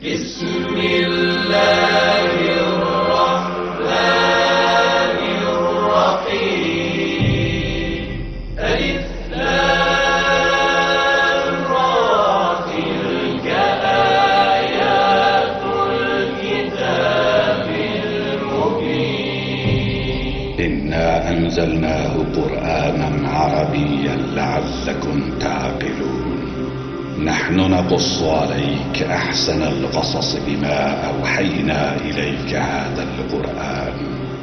بسم الله الرحمن الرحيم ألف لام را تلك آيات الكتاب المبين إنا أنزلناه قرآنا عربيا لعلكم تعقلون نحن نقص عليك أحسن القصص بما أوحينا إليك هذا القرآن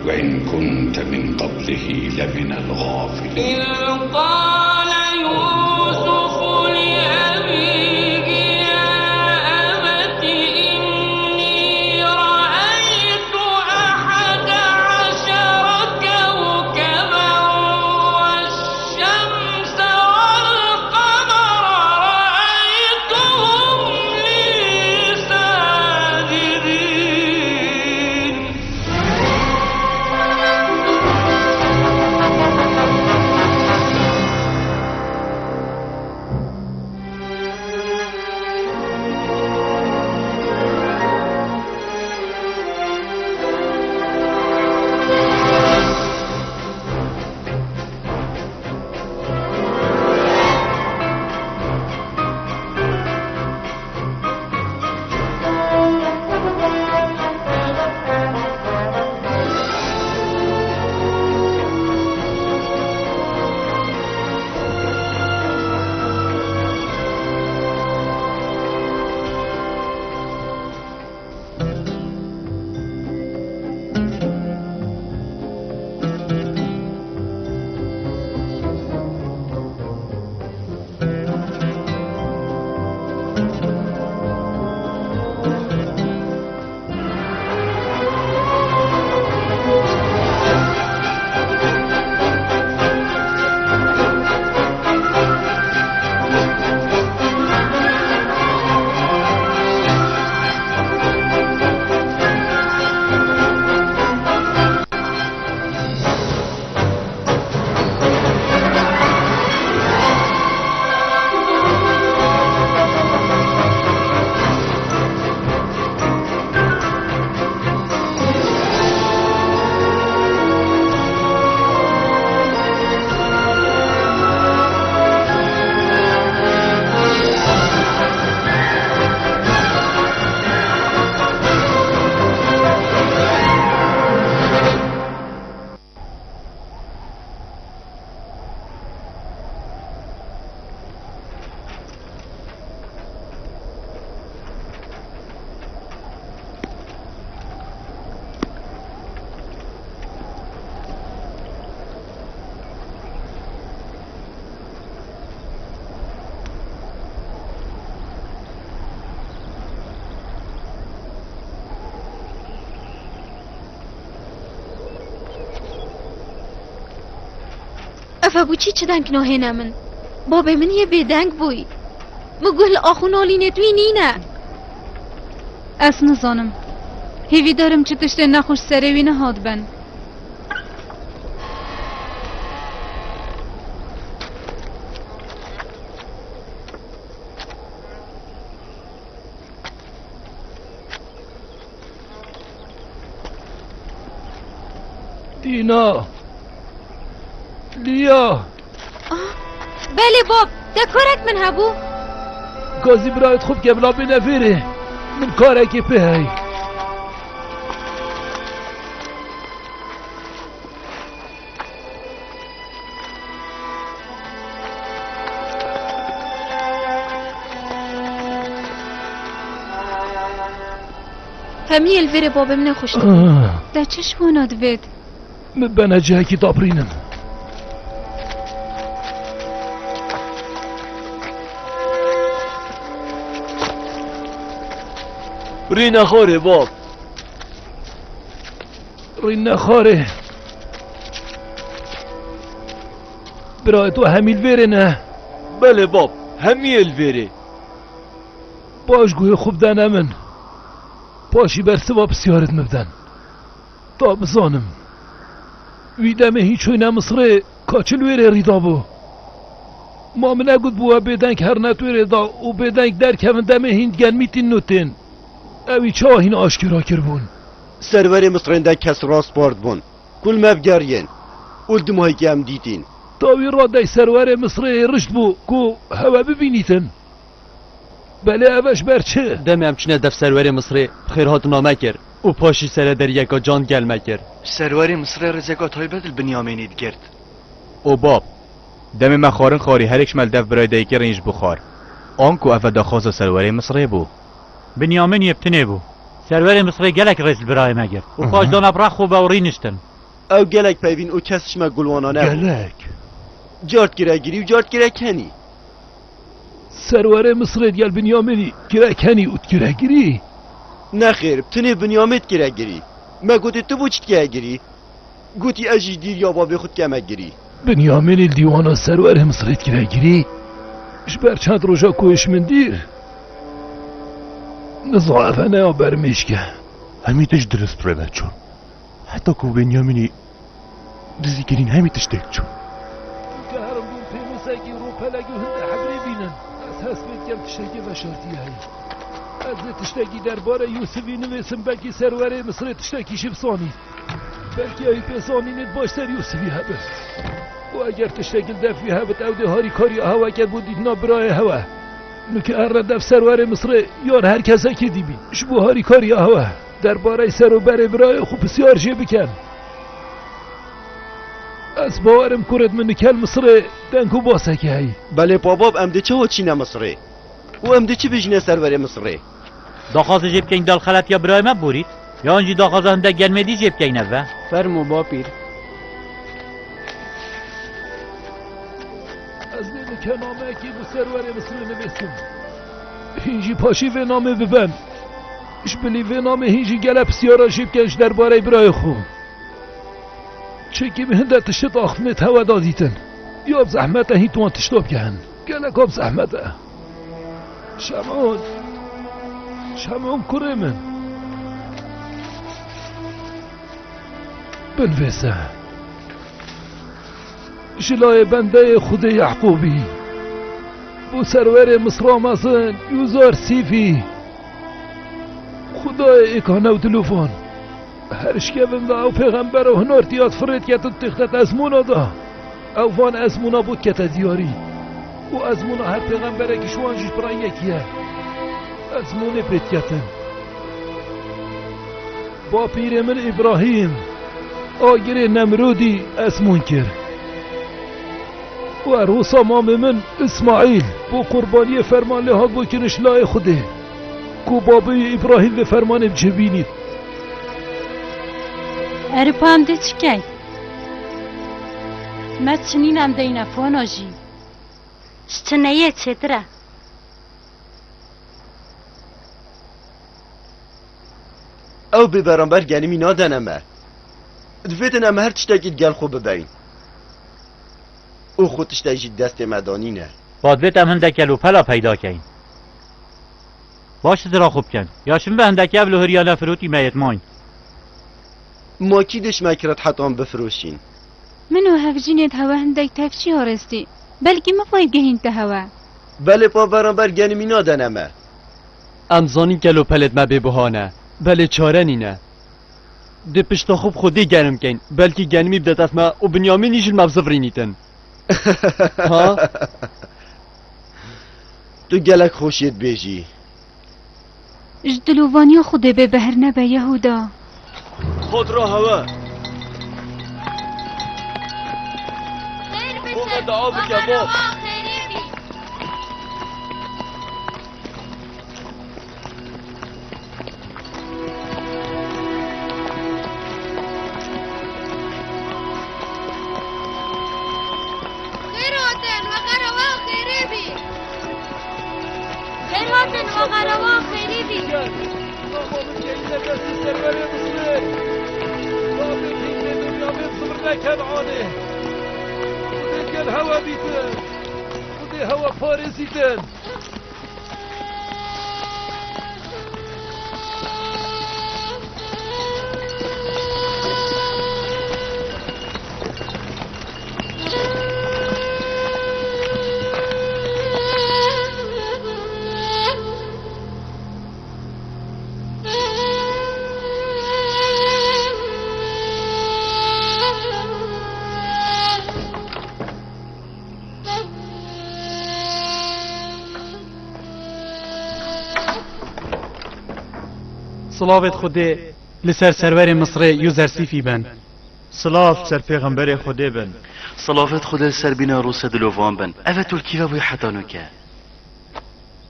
وإن كنت من قبله لمن الغافلين إذ قال يوسف لأبيه يا أبت إني رأيت 11 كوكبا والشمس والقمر رأيتهم لي ساجدين افا بو چی دنگ ناهنه من بابا من یه بدنگ بوی مگل آخون آلینه توی نینه از نزانم هیوی دارم چه تشته نخوش سروی نهاد بن دینا لیا بله باب دکارک من هبو گازی برایت خوب که بلا بنفیره من کارکی پهی همی الویر بابا من خوش ده چشمونات وید من بنجه کی دابرینم ری نخوره باب ری نخوره برای تو همیل ویره نه بله باب همیل ویره باش گوی خوب دنه من باشی برسوا بسیارت مبدن تا بزانم ویدمه هیچ وی نمصره کاچل ویره ریدا بو مامنه گود بوا بدنگ هر نتویره دا و بدنگ در کون دمه هند گن میتین نوتین اوی چه آهین آشکرا کربون سرور مصرنده کس راست بارد بون کل مبگرین اولدم هایی که هم دیدین تاوی را دی سرور مصر رشد بو کو هوا ببینیتن بله اوش برچه دم همچنه دف سرور مصر خیر هات نامه کر و پاشی سر در یکا جان گلمه کر سرور مصر رزگات های بدل بنیامینید گرد او باب دم مخارن خاری هر اکشمل دف برای دیگه رنج بخار آنکو افا داخواز سرور مصر بو بنیامین یبتنه بو سرور مصر گلک رسل برای مگر و خواج دان ابرخ خوب و رینشتن او گلک پیوین او کسش ما گلوانانه گلک جارت گره گیری و جارت گره کنی سرور مصر دیل بنیامینی گره کنی اوت گره گیری نخیر بتنه بنیامت گره گیری ما گوتی تو بو چت گره گیری گوتی اجی دیر یا بابی خود که گیری بنیامینی دیوانا سرور مصرت گره گیری اش بر چند روژا کوش من دیر نظافه نیا برمیشکه همیتش درست بره بچون حتی که بنیامینی دزی گرین همیتش دک چون که هرم دون پیموسکی رو پلگی و هنده حبری بینن از حسبت کم تشتگی و شرطی هایی از تشتگی درباره یوسفی نویسم بلکی سرور مصر تشتگی شفصانی بلکی ای پسانینت باشتر یوسفی هبه و اگر تشتگی دفی هبت او ده هاری کاری هوا که بودید نابرای هوا نوکه هر دف سرور مصر یار هر کسا که دیبین شبو هاری کاری هوا درباره سر و بر برای خوب بسیار جه بکن از باورم کرد من کل مصر دنکو باسه که هی بله باباب امده چه ها چینه مصره و امده چه بجنه سرور مصره داخواز جیب کنگ دال خلط یا برای ما بورید یا انجی داخواز هنده گلمدی جیب کنگ نوه فرمو با پیر از نیم که نامه که بو سرور مصر نویسم هینجی پاشی و نامه ببن اش بلی و نامه هینجی گله بسیارا جیب کنش درباره برای خو چکی به هنده تشت آخفنت هوا دادیتن یا بزحمته هی توان تشتاب کهن گله که بزحمته شمعون کره من بنویسه جلای بنده خود یعقوبی بو سرور مصر آمازن یوزار سیفی خدای اکانه و تلوفون هرشکوین دا او پیغمبر و هنار تیاد فرید که تخت ازمونا دا او وان ازمونا بود که تدیاری و ازمونا هر پیغمبره که شوانجیش برای یکیه ازمونه برید کتن با پیر من ابراهیم آگر نمرودی ازمون کرد و عروس امام من اسماعیل بو قربانی فرمان لحاظ بو کنش لای خوده کو بابای ابراهیم به فرمان بجبینید اری پام ده چکی ما چنینم دینا فوناجی شتنیه چتره او به برانبر گنمی نادنمه دفیتن امه هر تشتاکید گل خوب ببین او خود تشتاکید دست مدانینه بادویت هم هنده کلو پلا پیدا کن باش را خوب کن یا شم به هنده که اولو هریانه فروتی میت ماین ما کی دش مکرت حتی بفروشین منو هفجینت هوا هندک تفچی هارستی بلکه ما باید گهین ته هوا بله پا برانبر گنمی نادنمه امزانی گلو پلت ما به بهانه بله چاره نینه ده پشتا خوب خودی گرم کن بلکه گنمی بدت از ما و بنیامین نیشل مبزفری نیتن ها؟ تو گلک خوشیت بیجی اجدلووانی خوده به بهر نبه یهودا خود را هوا خیر موقع بشه دعا بکن آقا باب. روا خیری بی خیر هاتن وقا روا خیری بی خیر هاتن وقا روا خیری بی بابا گلیده دستی سرور مصره بابا پیده دنیا بزر نکن آنه خود گل هوا بیتن خود هوا پارزیدن سلاوت خوده لسر سرور مصر یوزرسیفی بن. سلاف سر پیغمبر خدا بن. صلافت خود سر بینا روس دلوان بن. اوه ترکی و بوی حتانو که.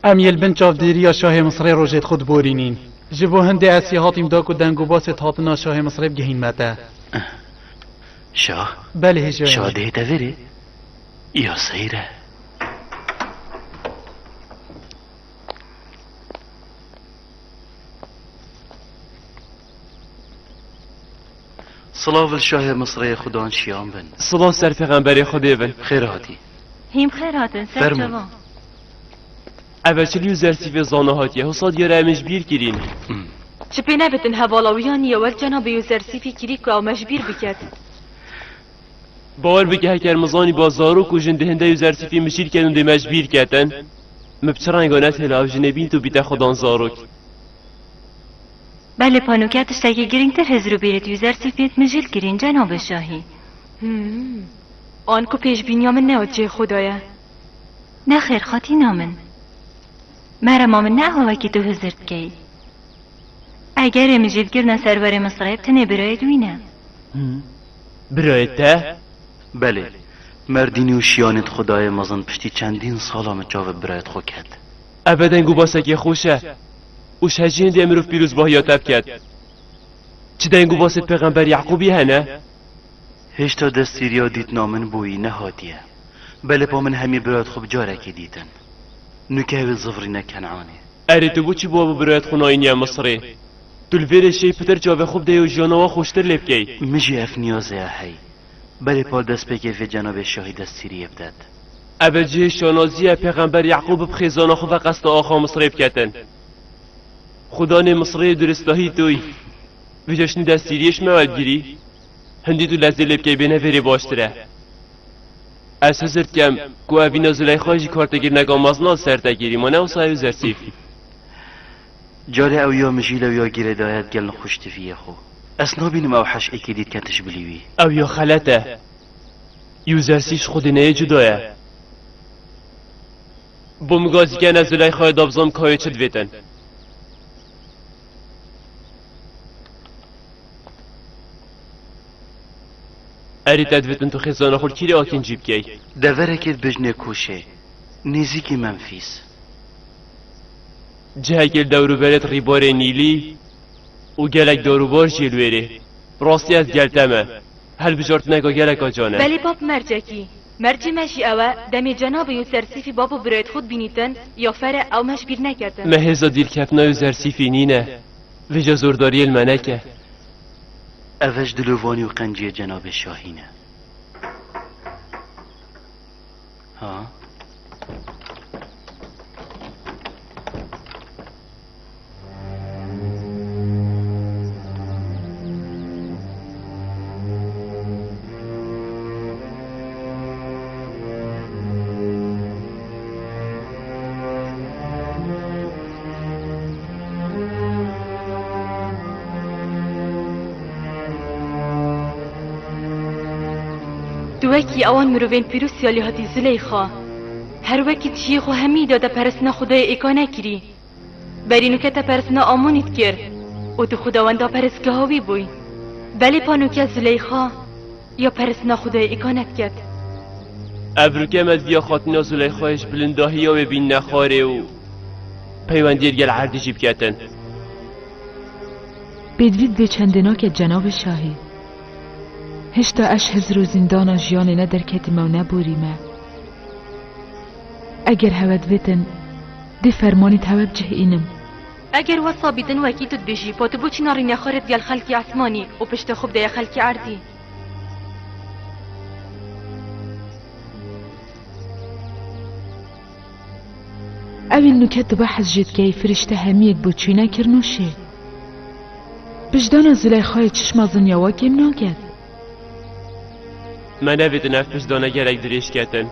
ام یلبن چاف دیریا شاه مصر روجت خود بورینین. جبو هنده اسیحاتیم دا که دنگو باست هاتنا شاه مصر بگهین مته. شاه؟ بله هجای. شاه ده دوره؟ یا سیره؟ صلاف الشاه مصر خدان شیام بن. صلاح سر پیغمبر خدا بن. خیر هاتی. هیم خیر هاتن سر فرمون. جوان. اول چلیو زرسیف زانه هاتیه حساد یاره امش بیر کرین. چه پی نبتن هوالاویان یوال جناب یوزرسیفی کریک و مجبیر بکد. باور بگه هکر مزانی بازارو که جنده هنده یوزرسیفی مشیر کردن ده مجبیر کردن. مبچرانگانت هلاو جنبین تو بیده خدان زاروک. بله پانوکتش تاگه گرینگتر هزرو بیرد یوزرسیفیت مجل گرین جناب شاهی. آن کو پیش بینیامن نه جه خدایه. نه خیر خاطی نامن. مرا مامن نه هوا که تو هزرد کی. اگر مجل گرن سرور مصر تنه برای دوینه. برای ته؟ بله. مردینی و شیانت خدای مزن پشتی چندین سالام جاو برایت خو کرد. ابدا گو باسکی خوشه. و شجین دی امروف پیروز با یاتب کرد. چه دنگو باست پیغمبر یعقوبی هنه؟ هشتا دستیریا دیت نامن بویی نهاتیه. بله پا من همی برایت خوب جاره که دیتن. نکه و زفری نکنعانه. اره تو بو چی بابا برایت خوناینی مصری؟ دلویر شی پتر جاوه خوب دیو جانوا خوشتر لبکی. مجی اف نیازه هی. بله پا دست بگه و جناب شاهی دستیری ابداد. ابجه شانازی پیغمبر یعقوب بخیزان خو و قصد آخا مصری بکتن. خدان مصری درستاهی توی و جشنی دستیریش مواد گیری هندی تو لحظه لبکی بینه وری باشتره. از هزرد کم که اوینا زلیخاجی کارتگیر نگامازنال سرتگیری ما نو سایو زرسیف. جاره اویا مجیل اویا گیره دایت گلن خوشتفیه خو. اسنا بینم او حش ایکی دید کنتش بلیوی. اویا خلطه. یو زرسیفش خود نه جدایه. بومگازی که از زلیخای دابزام کای چد ویتن. اری تدویتن تو خزانه خود کیری آکین جیب کی؟ دوره کد بجنه کوشه. نزیکی منفیس. جه گل دورو برد ریبار نیلی و گلک دورو جلویره. راستی از گلتمه. هل بجارت نگا گلک آجانه. بله باب مرجکی. مرجی مشی اوه دمی جناب یوزرسیفی بابو برایت خود بینیتن یا فره او مش بیر نکردن. مهزا دیر کفنا یوزرسیفی نینه. ویجا زورداری المنکه. اوش دلوانی و قنجی جناب شاهینه. ها؟ دوکی آوان مروین پیروز سیالی هاتی زلیخا هر وکی تشی خو همی داده پرسنا خدای اکانه کری برینو که تا پرسنا آمونید کر و تو خداوندا پرسگه هاوی بوی بلی پانو که زلیخا یا پرسنا خدای اکانت کرد ابروکه مدویا خاطنا زلیخایش بلنداهی و بین نخاره و پیوندیر گل عردی جیب کتن بدوید به چندنا که جناب شاهی هشتا اش هزرو زندانا جیانه ندر کتیمه و نبوریمه اگر هود ویتن دی فرمانیت هود جه اینم اگر وصا بیدن وکی تد بجی پاتو بو چی ناری نخارت گل خلکی عثمانی و پشت خوب ده خلکی عردی اوین نکت بحث جد که فرشته همیت بو چوینه کرنوشه بجدان زلیخای چشم زنیاوا کم ناگد من نوید نفت بجدانه گرک دریش کتن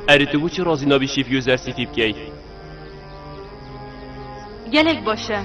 اری تو بو چی رازی نابی شیف یوزر سیفی بکی گلک باشه